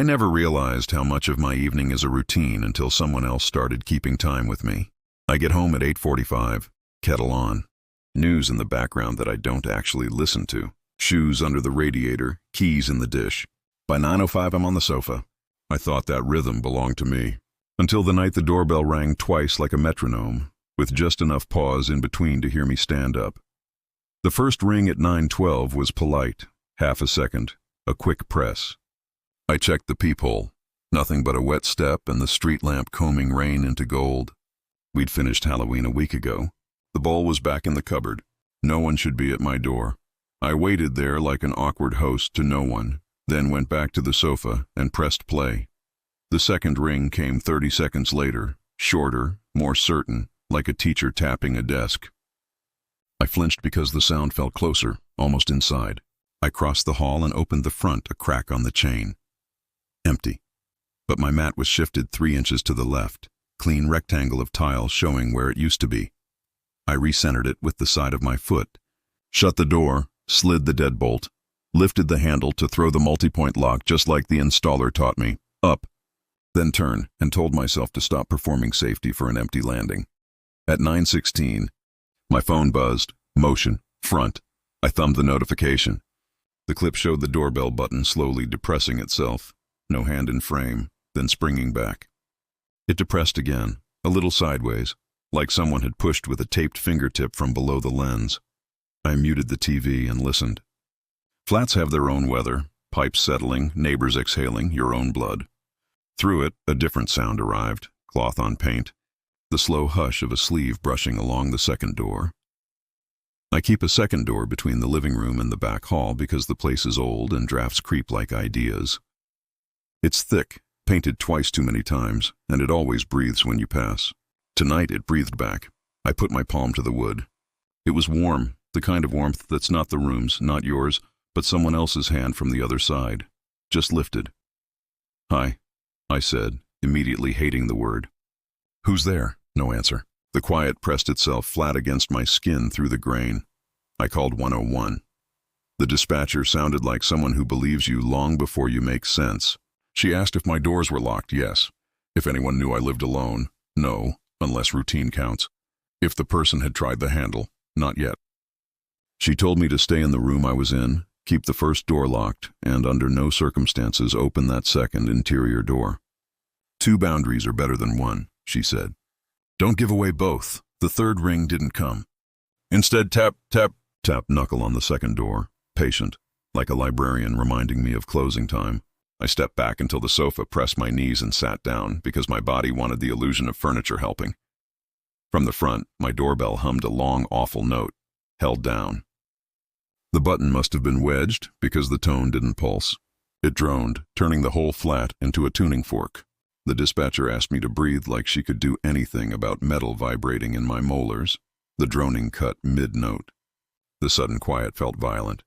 never realized how much of my evening is a routine until someone else started keeping time with me. I get home at 8:45, kettle on. News in the background that I don't actually listen to. Shoes under the radiator, keys in the dish. By 9:05 I'm on the sofa. I thought that rhythm belonged to me. Until the night the doorbell rang twice like a metronome, with just enough pause in between to hear me stand up. The first ring at 9:12 was polite, half a second, a quick press. I checked the peephole. Nothing but a wet step and the street lamp combing rain into gold. We'd finished Halloween a week ago. The bowl was back in the cupboard. No one should be at my door. I waited there like an awkward host to no one, then went back to the sofa and pressed play. The second ring came 30 seconds later, shorter, more certain, like a teacher tapping a desk. I flinched because the sound felt closer, almost inside. I crossed the hall and opened the front, a crack on the chain. Empty. But my mat was shifted 3 inches to the left, clean rectangle of tile showing where it used to be. I recentered it with the side of my foot, shut the door, slid the deadbolt, lifted the handle to throw the multi-point lock just like the installer taught me, up, then turn and told myself to stop performing safety for an empty landing. At 9:16, my phone buzzed, motion, front. I thumbed the notification. The clip showed the doorbell button slowly depressing itself, no hand in frame, then springing back. It depressed again, a little sideways, like someone had pushed with a taped fingertip from below the lens. I muted the TV and listened. Flats have their own weather, pipes settling, neighbors exhaling, your own blood. Through it, a different sound arrived, cloth on paint, the slow hush of a sleeve brushing along the second door. I keep a second door between the living room and the back hall because the place is old and drafts creep like ideas. It's thick, painted twice too many times, and it always breathes when you pass. Tonight it breathed back. I put my palm to the wood. It was warm, the kind of warmth that's not the room's, not yours, but someone else's hand from the other side, just lifted. "Hi," I said, immediately hating the word. "Who's there?" No answer. The quiet pressed itself flat against my skin through the grain. I called 101. The dispatcher sounded like someone who believes you long before you make sense. She asked if my doors were locked, yes. If anyone knew I lived alone, no, unless routine counts. If the person had tried the handle, not yet. She told me to stay in the room I was in, keep the first door locked, and under no circumstances open that second interior door. 2 boundaries are better than 1, she said. Don't give away both. The third ring didn't come. Instead, tap, tap, tap knuckle on the second door, patient, like a librarian reminding me of closing time. I stepped back until the sofa pressed my knees and sat down because my body wanted the illusion of furniture helping. From the front, my doorbell hummed a long, awful note, held down. The button must have been wedged because the tone didn't pulse. It droned, turning the whole flat into a tuning fork. The dispatcher asked me to breathe like she could do anything about metal vibrating in my molars. The droning cut mid-note. The sudden quiet felt violent.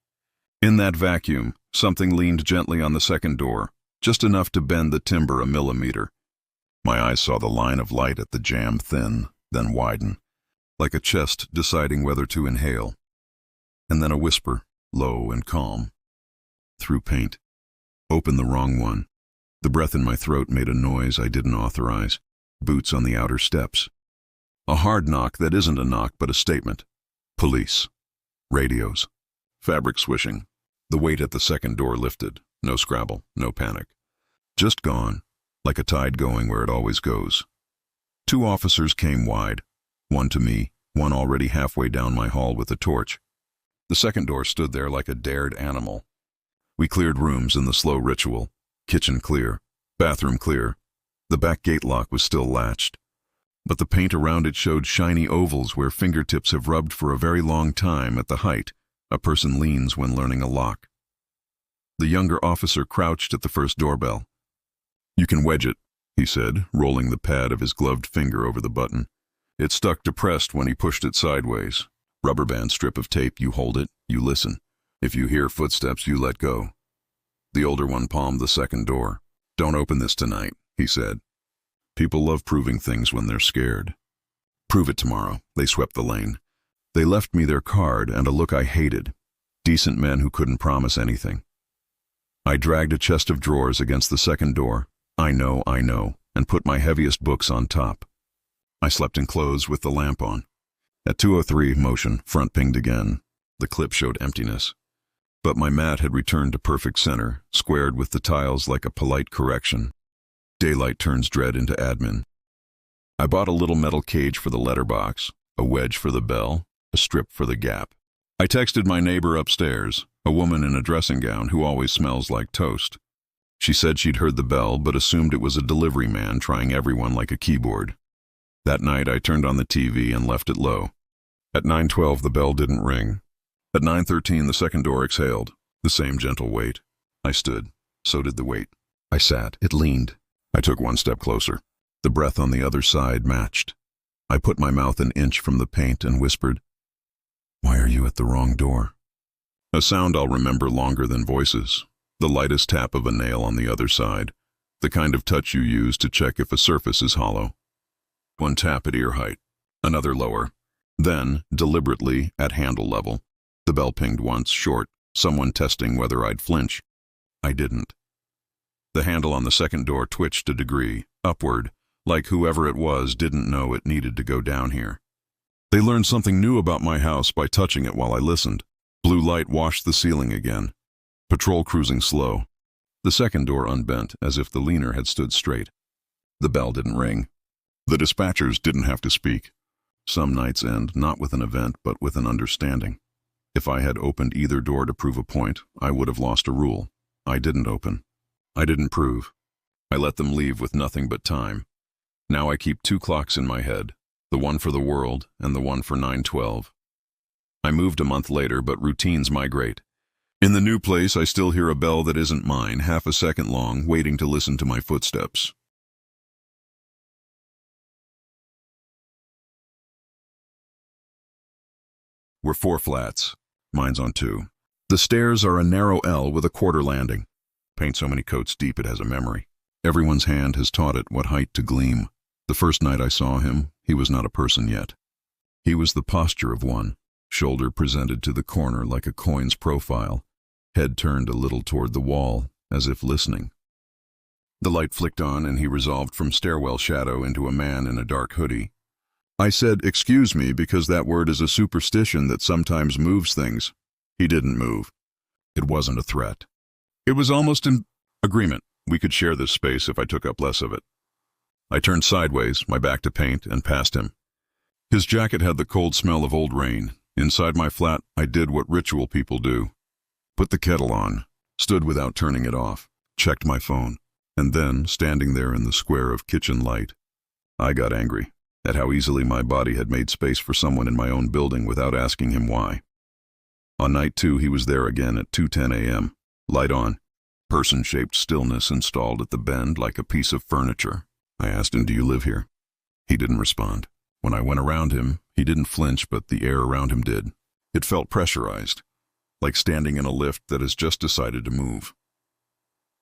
In that vacuum, something leaned gently on the second door, just enough to bend the timber a millimeter. My eyes saw the line of light at the jamb thin, then widen, like a chest deciding whether to inhale. And then a whisper, low and calm. Through paint. Open the wrong one. The breath in my throat made a noise I didn't authorize. Boots on the outer steps. A hard knock that isn't a knock but a statement. Police. Radios. Fabric swishing. The weight at the second door lifted. No scrabble, no panic. Just gone, like a tide going where it always goes. 2 officers came wide. One to me, one already halfway down my hall with a torch. The second door stood there like a dared animal. We cleared rooms in the slow ritual. Kitchen clear. Bathroom clear. The back gate lock was still latched. But the paint around it showed shiny ovals where fingertips have rubbed for a very long time at the height a person leans when learning a lock. The younger officer crouched at the first doorbell. "You can wedge it," he said, rolling the pad of his gloved finger over the button. It stuck depressed when he pushed it sideways. Rubber band strip of tape, you hold it, you listen. If you hear footsteps, you let go. The older one palmed the second door. "Don't open this tonight," he said. People love proving things when they're scared. "Prove it tomorrow." They swept the lane. They left me their card and a look I hated. Decent men who couldn't promise anything. I dragged a chest of drawers against the second door, I know, and put my heaviest books on top. I slept in clothes with the lamp on. At 2:03, motion, front pinged again. The clip showed emptiness. But my mat had returned to perfect center, squared with the tiles like a polite correction. Daylight turns dread into admin. I bought a little metal cage for the letterbox, a wedge for the bell, a strip for the gap. I texted my neighbor upstairs, a woman in a dressing gown who always smells like toast. She said she'd heard the bell but assumed it was a delivery man trying everyone like a keyboard. That night I turned on the TV and left it low. At 9:12 the bell didn't ring. At 9:13 the second door exhaled, the same gentle weight. I stood. So did the weight. I sat. It leaned. I took one step closer. The breath on the other side matched. I put my mouth an inch from the paint and whispered, "Why are you at the wrong door?" A sound I'll remember longer than voices. The lightest tap of a nail on the other side. The kind of touch you use to check if a surface is hollow. One tap at ear height. Another lower. Then, deliberately, at handle level. The bell pinged once, short, someone testing whether I'd flinch. I didn't. The handle on the second door twitched a degree, upward, like whoever it was didn't know it needed to go down here. They learned something new about my house by touching it while I listened. Blue light washed the ceiling again. Patrol cruising slow. The second door unbent, as if the leaner had stood straight. The bell didn't ring. The dispatchers didn't have to speak. Some nights end not with an event, but with an understanding. If I had opened either door to prove a point, I would have lost a rule. I didn't open. I didn't prove. I let them leave with nothing but time. Now I keep 2 clocks in my head, the one for the world and the one for 9:12. I moved a month later, but routines migrate. In the new place, I still hear a bell that isn't mine, half a second long, waiting to listen to my footsteps. We're 4 flats. Mine's on 2. The stairs are a narrow L with a quarter landing. Paint so many coats deep it has a memory. Everyone's hand has taught it what height to gleam. The first night I saw him, he was not a person yet. He was the posture of one, shoulder presented to the corner like a coin's profile, head turned a little toward the wall, as if listening. The light flicked on and he resolved from stairwell shadow into a man in a dark hoodie. I said, "Excuse me," because that word is a superstition that sometimes moves things. He didn't move. It wasn't a threat. It was almost an agreement. We could share this space if I took up less of it. I turned sideways, my back to paint, and passed him. His jacket had the cold smell of old rain. Inside my flat, I did what ritual people do. Put the kettle on, stood without turning it off, checked my phone, and then, standing there in the square of kitchen light, I got angry at how easily my body had made space for someone in my own building without asking him why. On night 2, he was there again at 2:10 a.m., light on, person-shaped stillness installed at the bend like a piece of furniture. I asked him, "Do you live here?" He didn't respond. When I went around him, he didn't flinch, but the air around him did. It felt pressurized, like standing in a lift that has just decided to move.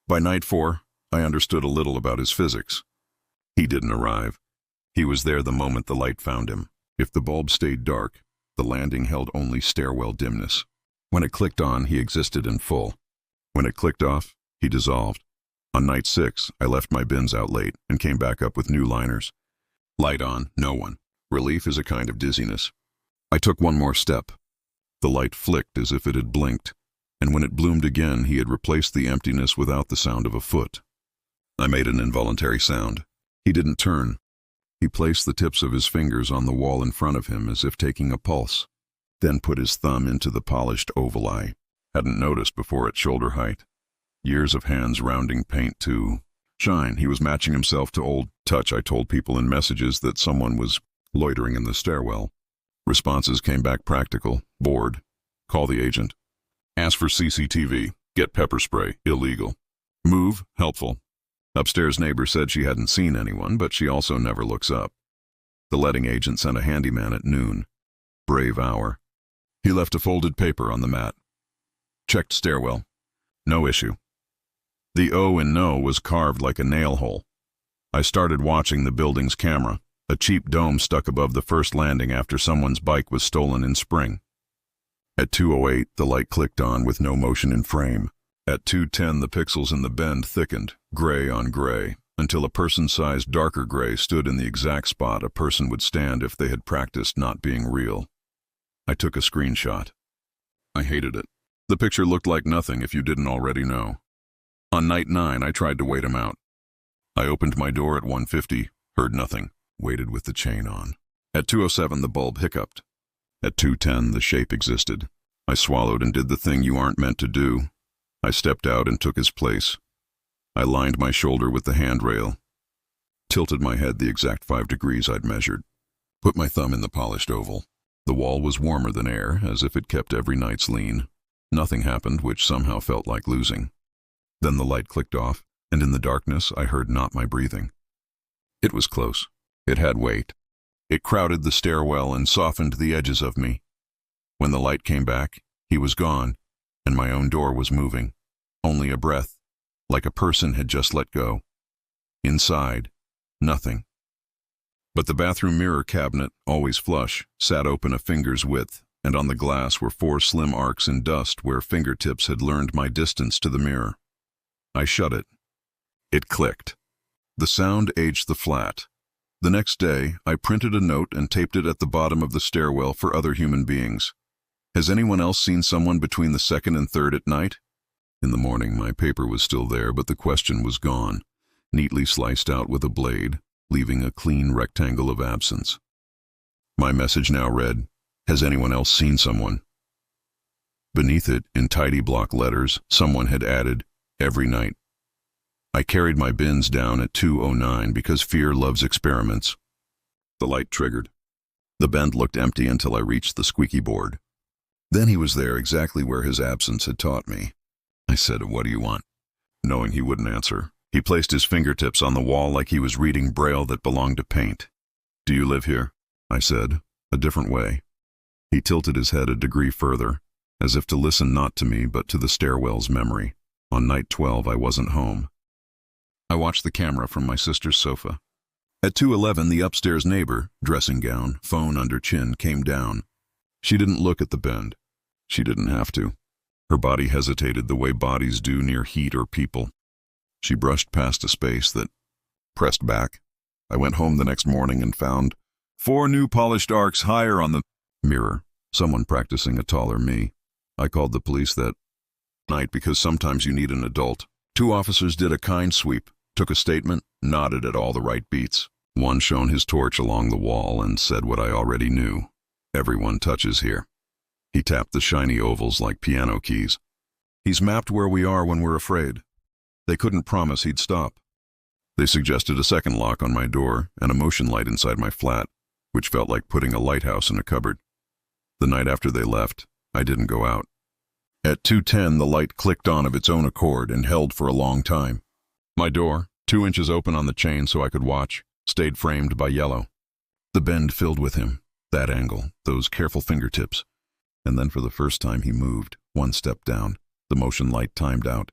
By night 4, I understood a little about his physics. He didn't arrive. He was there the moment the light found him. If the bulb stayed dark, the landing held only stairwell dimness. When it clicked on, he existed in full. When it clicked off, he dissolved. On night 6, I left my bins out late and came back up with new liners. Light on, no one. Relief is a kind of dizziness. I took one more step. The light flicked as if it had blinked, and when it bloomed again, he had replaced the emptiness without the sound of a foot. I made an involuntary sound. He didn't turn. He placed the tips of his fingers on the wall in front of him as if taking a pulse, then put his thumb into the polished oval I hadn't noticed before at shoulder height. Years of hands rounding paint to shine. He was matching himself to old touch. I told people in messages that someone was loitering in the stairwell. Responses came back practical. Bored. Call the agent. Ask for CCTV. Get pepper spray. Illegal. Move. Helpful. Upstairs neighbor said she hadn't seen anyone, but she also never looks up. The letting agent sent a handyman at noon. Brave hour. He left a folded paper on the mat. Checked stairwell. No issue. The O in no was carved like a nail hole. I started watching the building's camera, a cheap dome stuck above the first landing after someone's bike was stolen in spring. At 2:08, the light clicked on with no motion in frame. At 2:10, the pixels in the bend thickened, gray on gray, until a person-sized darker gray stood in the exact spot a person would stand if they had practiced not being real. I took a screenshot. I hated it. The picture looked like nothing if you didn't already know. On night 9, I tried to wait him out. I opened my door at 1:50, heard nothing, waited with the chain on. At 2:07, the bulb hiccuped. At 2:10, the shape existed. I swallowed and did the thing you aren't meant to do. I stepped out and took his place. I lined my shoulder with the handrail, tilted my head the exact 5 degrees I'd measured, put my thumb in the polished oval. The wall was warmer than air, as if it kept every night's lean. Nothing happened, which somehow felt like losing. Then the light clicked off, and in the darkness I heard not my breathing. It was close. It had weight. It crowded the stairwell and softened the edges of me. When the light came back, he was gone, and my own door was moving. Only a breath, like a person had just let go. Inside, nothing. But the bathroom mirror cabinet, always flush, sat open a finger's width, and on the glass were 4 slim arcs in dust where fingertips had learned my distance to the mirror. I shut it. It clicked. The sound aged the flat. The next day, I printed a note and taped it at the bottom of the stairwell for other human beings. Has anyone else seen someone between the 2nd and 3rd at night? In the morning, my paper was still there, but the question was gone, neatly sliced out with a blade, leaving a clean rectangle of absence. My message now read, "Has anyone else seen someone?" Beneath it, in tidy block letters, someone had added, "Every night." I carried my bins down at 2:09 because fear loves experiments. The light triggered. The bend looked empty until I reached the squeaky board. Then he was there exactly where his absence had taught me. I said, "What do you want?" Knowing he wouldn't answer, he placed his fingertips on the wall like he was reading braille that belonged to paint. "Do you live here?" I said, a different way. He tilted his head a degree further, as if to listen not to me but to the stairwell's memory. On night 12, I wasn't home. I watched the camera from my sister's sofa. At 2:11, the upstairs neighbor, dressing gown, phone under chin, came down. She didn't look at the bend. She didn't have to. Her body hesitated the way bodies do near heat or people. She brushed past a space that pressed back. I went home the next morning and found 4 new polished arcs higher on the mirror, someone practicing a taller me. I called the police that night because sometimes you need an adult. 2 officers did a kind sweep, took a statement, nodded at all the right beats. One shone his torch along the wall and said what I already knew. "Everyone touches here." He tapped the shiny ovals like piano keys. "He's mapped where we are when we're afraid." They couldn't promise he'd stop. They suggested a second lock on my door and a motion light inside my flat, which felt like putting a lighthouse in a cupboard. The night after they left, I didn't go out. At 2:10, the light clicked on of its own accord and held for a long time. My door, 2 inches open on the chain so I could watch, stayed framed by yellow. The bend filled with him, that angle, those careful fingertips. And then for the first time he moved, 1 step down. The motion light timed out.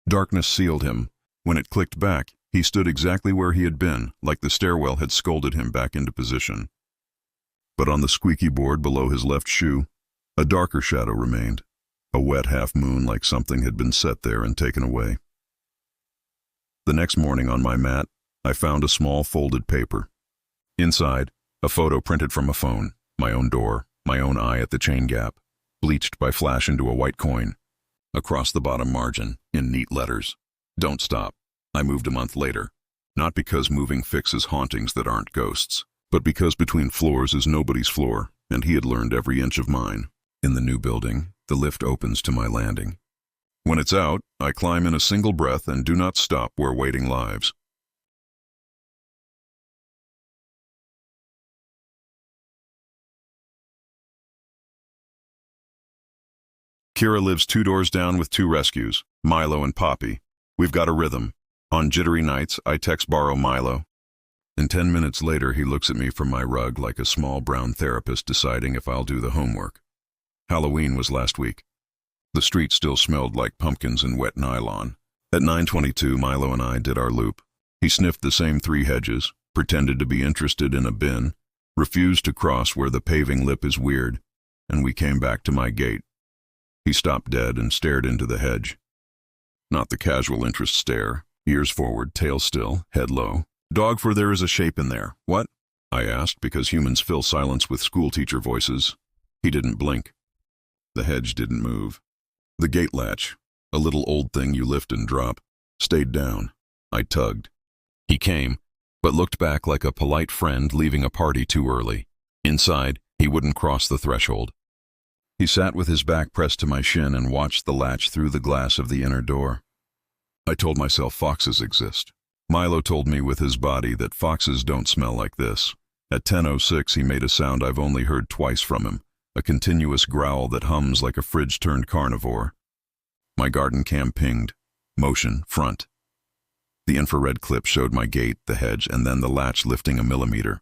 Darkness sealed him. When it clicked back, he stood exactly where he had been, like the stairwell had scolded him back into position. But on the squeaky board below his left shoe, a darker shadow remained, a wet half-moon like something had been set there and taken away. The next morning on my mat, I found a small folded paper. Inside, a photo printed from a phone, my own door, my own eye at the chain gap, bleached by flash into a white coin. Across the bottom margin, in neat letters, "Don't stop." I moved a month later, not because moving fixes hauntings that aren't ghosts, but because between floors is nobody's floor, and he had learned every inch of mine. In the new building, the lift opens to my landing. When it's out, I climb in a single breath and do not stop where waiting lives. Kira lives 2 doors down with 2 rescues, Milo and Poppy. We've got a rhythm. On jittery nights, I text borrow Milo. And 10 minutes later, he looks at me from my rug like a small brown therapist deciding if I'll do the homework. Halloween was last week. The street still smelled like pumpkins and wet nylon. At 9:22, Milo and I did our loop. He sniffed the same 3 hedges, pretended to be interested in a bin, refused to cross where the paving lip is weird, and we came back to my gate. He stopped dead and stared into the hedge. Not the casual interest stare, ears forward, tail still, head low. Dog, for there is a shape in there. What? I asked, because humans fill silence with schoolteacher voices. He didn't blink. The hedge didn't move. The gate latch, a little old thing you lift and drop, stayed down. I tugged. He came, but looked back like a polite friend leaving a party too early. Inside, he wouldn't cross the threshold. He sat with his back pressed to my shin and watched the latch through the glass of the inner door. I told myself foxes exist. Milo told me with his body that foxes don't smell like this. At 10:06, he made a sound I've only heard twice from him, a continuous growl that hums like a fridge-turned carnivore. My garden cam pinged. Motion, front. The infrared clip showed my gate, the hedge, and then the latch lifting a millimeter.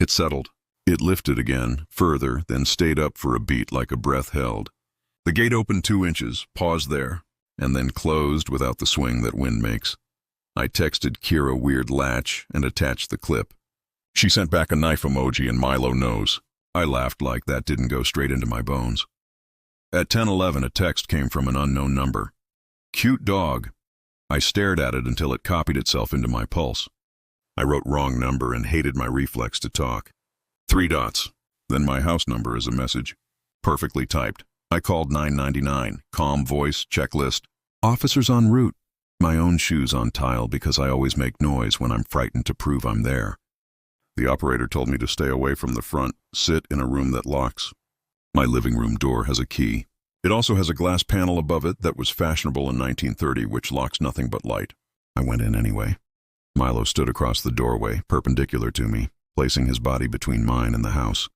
It settled. It lifted again, further, then stayed up for a beat like a breath held. The gate opened 2 inches, paused there, and then closed without the swing that wind makes. I texted Kira weird latch and attached the clip. She sent back a knife emoji and Milo knows. I laughed like that didn't go straight into my bones. At 10:11, a text came from an unknown number. Cute dog. I stared at it until it copied itself into my pulse. I wrote wrong number and hated my reflex to talk. 3 dots. Then my house number as a message. Perfectly typed. I called 999. Calm voice, checklist. Officers en route. My own shoes on tile because I always make noise when I'm frightened to prove I'm there. The operator told me to stay away from the front, sit in a room that locks. My living room door has a key. It also has a glass panel above it that was fashionable in 1930, which locks nothing but light. I went in anyway. Milo stood across the doorway, perpendicular to me, placing his body between mine and the house.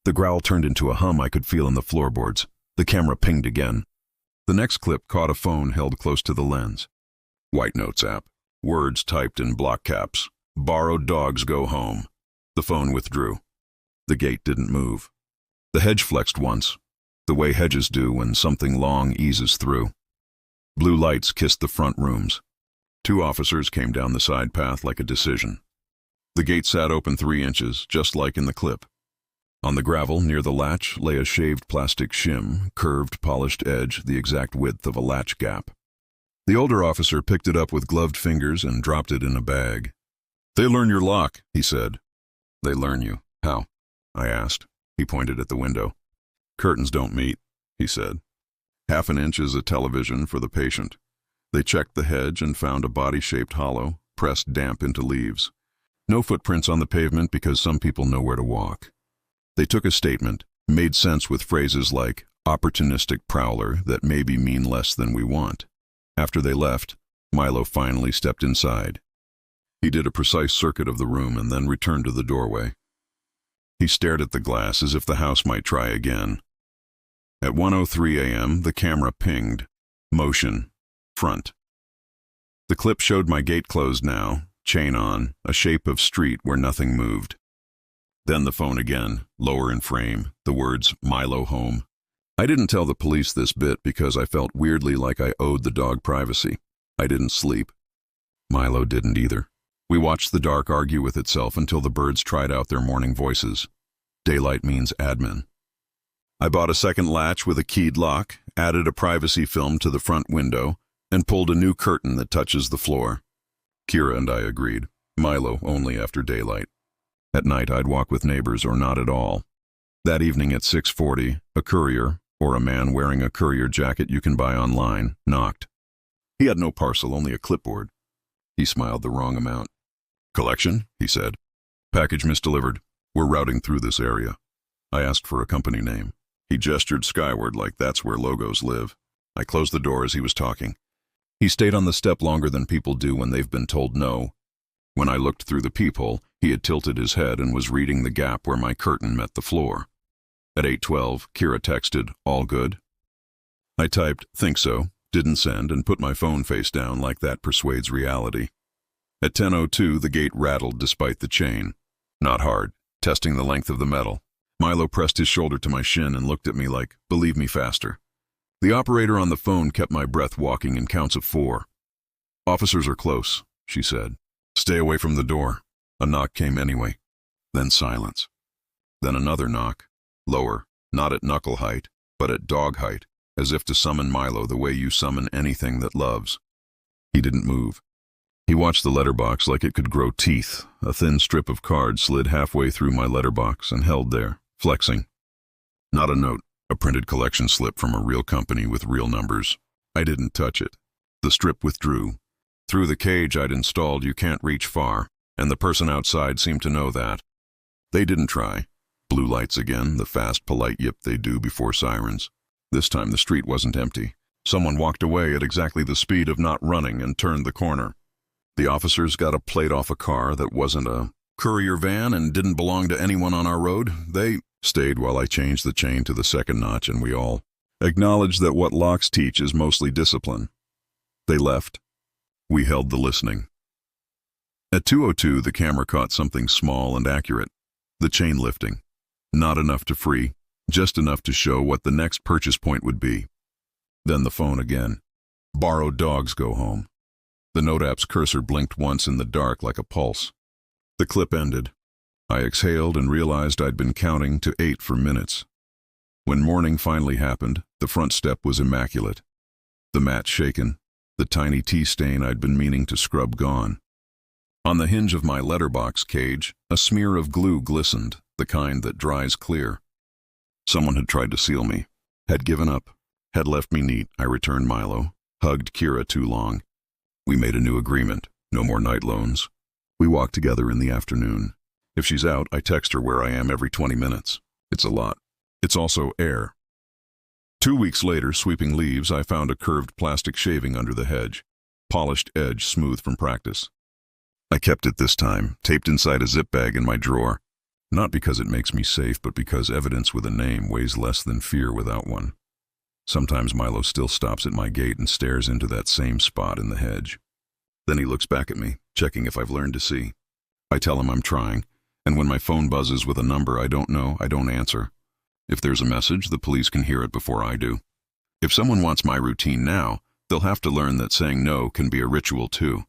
The growl turned into a hum I could feel in the floorboards. The camera pinged again. The next clip caught a phone held close to the lens. White Notes app. Words typed in block caps. Borrowed dogs go home. The phone withdrew. The gate didn't move. The hedge flexed once, the way hedges do when something long eases through. Blue lights kissed the front rooms. 2 officers came down the side path like a decision. The gate sat open 3 inches, just like in the clip. On the gravel near the latch lay a shaved plastic shim, curved, polished edge, the exact width of a latch gap. The older officer picked it up with gloved fingers and dropped it in a bag. They learn your lock, he said. They learn you. How? I asked. He pointed at the window. Curtains don't meet, he said. 1/2 inch is a television for the patient. They checked the hedge and found a body-shaped hollow, pressed damp into leaves. No footprints on the pavement because some people know where to walk. They took a statement, made sense with phrases like opportunistic prowler that maybe mean less than we want. After they left, Milo finally stepped inside. He did a precise circuit of the room and then returned to the doorway. He stared at the glass as if the house might try again. At 1:03 a.m., the camera pinged. Motion. Front. The clip showed my gate closed now, chain on, a shape of street where nothing moved. Then the phone again, lower in frame, the words, Milo home. I didn't tell the police this bit because I felt weirdly like I owed the dog privacy. I didn't sleep. Milo didn't either. We watched the dark argue with itself until the birds tried out their morning voices. Daylight means admin. I bought a second latch with a keyed lock, added a privacy film to the front window, and pulled a new curtain that touches the floor. Kira and I agreed. Milo only after daylight. At night I'd walk with neighbors or not at all. That evening at 6:40, a courier, or a man wearing a courier jacket you can buy online, knocked. He had no parcel, only a clipboard. He smiled the wrong amount. Collection, he said. Package misdelivered. We're routing through this area. I asked for a company name. He gestured skyward like that's where logos live. I closed the door as he was talking. He stayed on the step longer than people do when they've been told no. When I looked through the peephole, he had tilted his head and was reading the gap where my curtain met the floor. At 8:12, Kira texted, all good? I typed, think so, didn't send, and put my phone face down like that persuades reality. At 10:02, the gate rattled despite the chain. Not hard, testing the length of the metal. Milo pressed his shoulder to my shin and looked at me like, believe me faster. The operator on the phone kept my breath walking in counts of 4. Officers are close, she said. Stay away from the door. A knock came anyway. Then silence. Then another knock. Lower, not at knuckle height, but at dog height. as if to summon Milo the way you summon anything that loves. He didn't move. He watched the letterbox like it could grow teeth. A thin strip of card slid halfway through my letterbox and held there, flexing. Not a note, a printed collection slip from a real company with real numbers. I didn't touch it. The strip withdrew. Through the cage I'd installed, you can't reach far, and the person outside seemed to know that. They didn't try. Blue lights again, the fast, polite yip they do before sirens. This time the street wasn't empty. Someone walked away at exactly the speed of not running and turned the corner. The officers got a plate off a car that wasn't a courier van and didn't belong to anyone on our road. They stayed while I changed the chain to the second notch, and we all acknowledged that what locks teach is mostly discipline. They left. We held the listening. At 2:02, the camera caught something small and accurate. The chain lifting. Not enough to free, just enough to show what the next purchase point would be. Then the phone again. Borrowed dogs go home. The note app's cursor blinked once in the dark like a pulse. The clip ended. I exhaled and realized I'd been counting to 8 for minutes. When morning finally happened, the front step was immaculate. The mat shaken, the tiny tea stain I'd been meaning to scrub gone. On the hinge of my letterbox cage, a smear of glue glistened, the kind that dries clear. Someone had tried to seal me, had given up, had left me neat. I returned Milo, hugged Kira too long. We made a new agreement, no more night loans. We walk together in the afternoon. If she's out, I text her where I am every 20 minutes. It's a lot. It's also air. 2 weeks later, sweeping leaves, I found a curved plastic shaving under the hedge, polished edge smooth from practice. I kept it this time, taped inside a zip bag in my drawer. Not because it makes me safe, but because evidence with a name weighs less than fear without one. Sometimes Milo still stops at my gate and stares into that same spot in the hedge. Then he looks back at me, checking if I've learned to see. I tell him I'm trying, and when my phone buzzes with a number I don't know, I don't answer. If there's a message, the police can hear it before I do. If someone wants my routine now, they'll have to learn that saying no can be a ritual too.